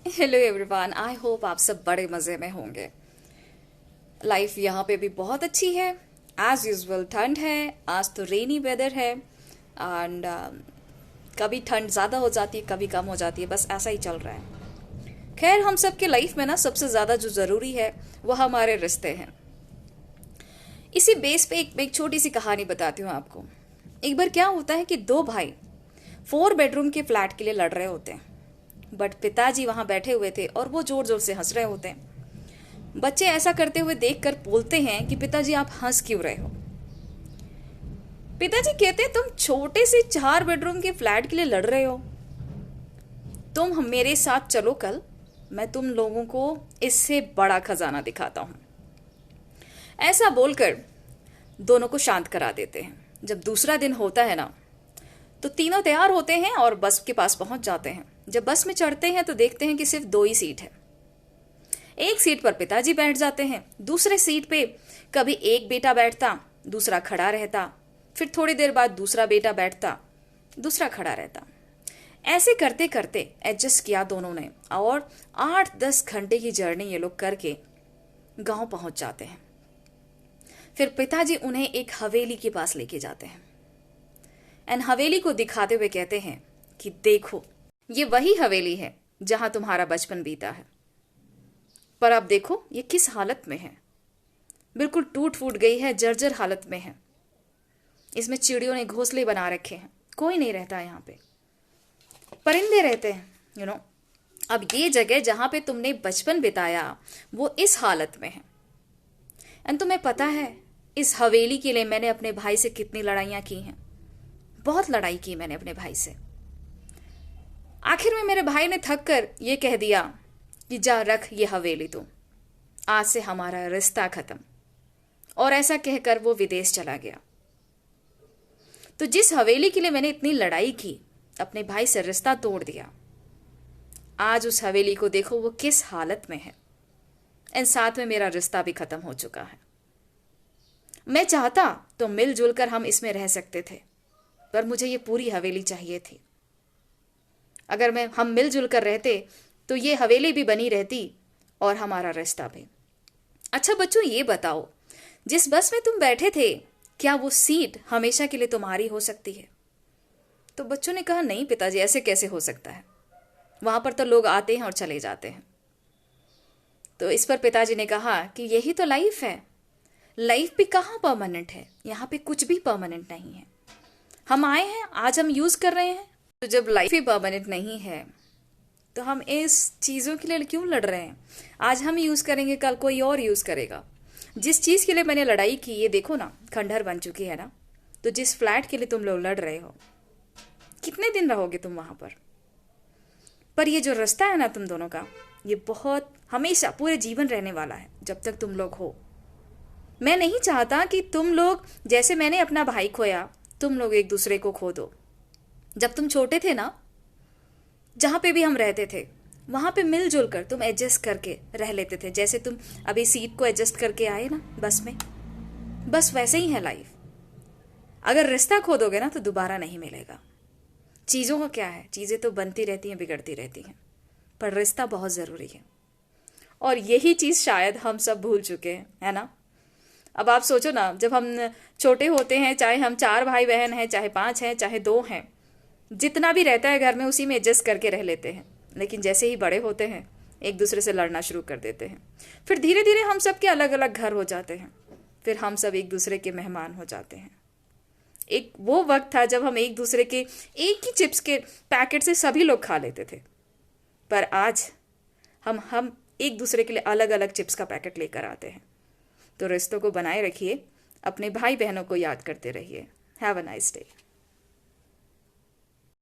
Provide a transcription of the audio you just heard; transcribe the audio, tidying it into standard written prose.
Hello everyone, I hope आप सब बड़े मज़े में होंगे। लाइफ यहाँ पे भी बहुत अच्छी है। एज यूजुअल ठंड है। आज तो रेनी वेदर है एंड कभी ठंड ज़्यादा हो जाती है, कभी कम हो जाती है, बस ऐसा ही चल रहा है। खैर, हम सब के लाइफ में ना सबसे ज़्यादा जो ज़रूरी है वो हमारे रिश्ते हैं। इसी बेस पे एक छोटी सी कहानी बताती हूँ आपको। एक बार क्या होता है कि दो भाई 4 बेडरूम के फ्लैट के लिए लड़ रहे होते हैं। बट पिताजी वहां बैठे हुए थे और वो जोर जोर से हंस रहे होते हैं। बच्चे ऐसा करते हुए देखकर बोलते हैं कि पिताजी आप हंस क्यों रहे हो। पिताजी कहते हैं तुम छोटे से 4 बेडरूम के फ्लैट के लिए लड़ रहे हो। तुम मेरे साथ चलो, कल मैं तुम लोगों को इससे बड़ा खजाना दिखाता हूं। ऐसा बोलकर दोनों को शांत करा देते हैं। जब दूसरा दिन होता है ना, तो तीनों तैयार होते हैं और बस के पास पहुंच जाते हैं। जब बस में चढ़ते हैं तो देखते हैं कि सिर्फ 2 ही सीट है। एक सीट पर पिताजी बैठ जाते हैं, दूसरे सीट पे कभी एक बेटा बैठता, दूसरा खड़ा रहता, फिर थोड़ी देर बाद दूसरा बेटा बैठता, दूसरा खड़ा रहता। ऐसे करते करते एडजस्ट किया दोनों ने और 8-10 घंटे की जर्नी ये लोग करके गांव पहुंच जाते हैं। फिर पिताजी उन्हें एक हवेली के पास लेके जाते हैं एंड हवेली को दिखाते हुए कहते हैं कि देखो, ये वही हवेली है जहां तुम्हारा बचपन बीता है। पर अब देखो ये किस हालत में है। बिल्कुल टूट फूट गई है, जर्जर हालत में है। इसमें चिड़ियों ने घोंसले बना रखे हैं, कोई नहीं रहता यहाँ पे, परिंदे रहते हैं, अब ये जगह जहां पे तुमने बचपन बिताया वो इस हालत में है। एंड तुम्हें पता है इस हवेली के लिए मैंने अपने भाई से कितनी लड़ाइयां की हैं। बहुत लड़ाई की मैंने अपने भाई से। आखिर में मेरे भाई ने थक कर ये कह दिया कि जा रख ये हवेली तू, आज से हमारा रिश्ता खत्म। और ऐसा कहकर वो विदेश चला गया। तो जिस हवेली के लिए मैंने इतनी लड़ाई की, अपने भाई से रिश्ता तोड़ दिया, आज उस हवेली को देखो वो किस हालत में है। एंड साथ में मेरा रिश्ता भी खत्म हो चुका है। मैं चाहता तो मिलजुल कर हम इसमें रह सकते थे, पर मुझे ये पूरी हवेली चाहिए थी। अगर हम मिलजुल कर रहते तो ये हवेली भी बनी रहती और हमारा रिश्ता भी। अच्छा बच्चों, ये बताओ, जिस बस में तुम बैठे थे, क्या वो सीट हमेशा के लिए तुम्हारी हो सकती है? तो बच्चों ने कहा नहीं पिताजी, ऐसे कैसे हो सकता है, वहां पर तो लोग आते हैं और चले जाते हैं। तो इस पर पिताजी ने कहा कि यही तो लाइफ है। लाइफ भी कहाँ परमानेंट है, यहाँ पे कुछ भी परमानेंट नहीं है। हम आए हैं, आज हम यूज कर रहे हैं। तो जब लाइफ ही परमानेंट नहीं है तो हम इस चीज़ों के लिए क्यों लड़ रहे हैं? आज हम यूज़ करेंगे, कल कोई और यूज़ करेगा। जिस चीज़ के लिए मैंने लड़ाई की, ये देखो ना, खंडहर बन चुकी है ना। तो जिस फ्लैट के लिए तुम लोग लड़ रहे हो, कितने दिन रहोगे तुम वहां पर ये जो रास्ता है ना तुम दोनों का, ये बहुत हमेशा पूरे जीवन रहने वाला है जब तक तुम लोग हो। मैं नहीं चाहता कि तुम लोग, जैसे मैंने अपना भाई खोया, तुम लोग एक दूसरे को खो दो। जब तुम छोटे थे ना, जहां पे भी हम रहते थे, वहां पे मिलजुल कर तुम एडजस्ट करके रह लेते थे। जैसे तुम अभी सीट को एडजस्ट करके आए ना बस में, बस वैसे ही है लाइफ। अगर रिश्ता खो दोगे ना तो दोबारा नहीं मिलेगा। चीज़ों का क्या है, चीज़ें तो बनती रहती हैं, बिगड़ती रहती हैं, पर रिश्ता बहुत ज़रूरी है। और यही चीज़ शायद हम सब भूल चुके हैं, है ना। अब आप सोचो ना, जब हम छोटे होते हैं, चाहे हम 4 भाई बहन हैं, चाहे 5 हैं, चाहे 2 हैं, जितना भी रहता है घर में उसी में एडजस्ट करके रह लेते हैं। लेकिन जैसे ही बड़े होते हैं, एक दूसरे से लड़ना शुरू कर देते हैं। फिर धीरे धीरे हम सब के अलग अलग घर हो जाते हैं। फिर हम सब एक दूसरे के मेहमान हो जाते हैं। एक वो वक्त था जब हम एक दूसरे के एक ही चिप्स के पैकेट से सभी लोग खा लेते थे। पर आज हम एक दूसरे के लिए अलग अलग चिप्स का पैकेट लेकर आते हैं। तो रिश्तों को बनाए रखिए, अपने भाई बहनों को याद करते रहिए। Have a nice day.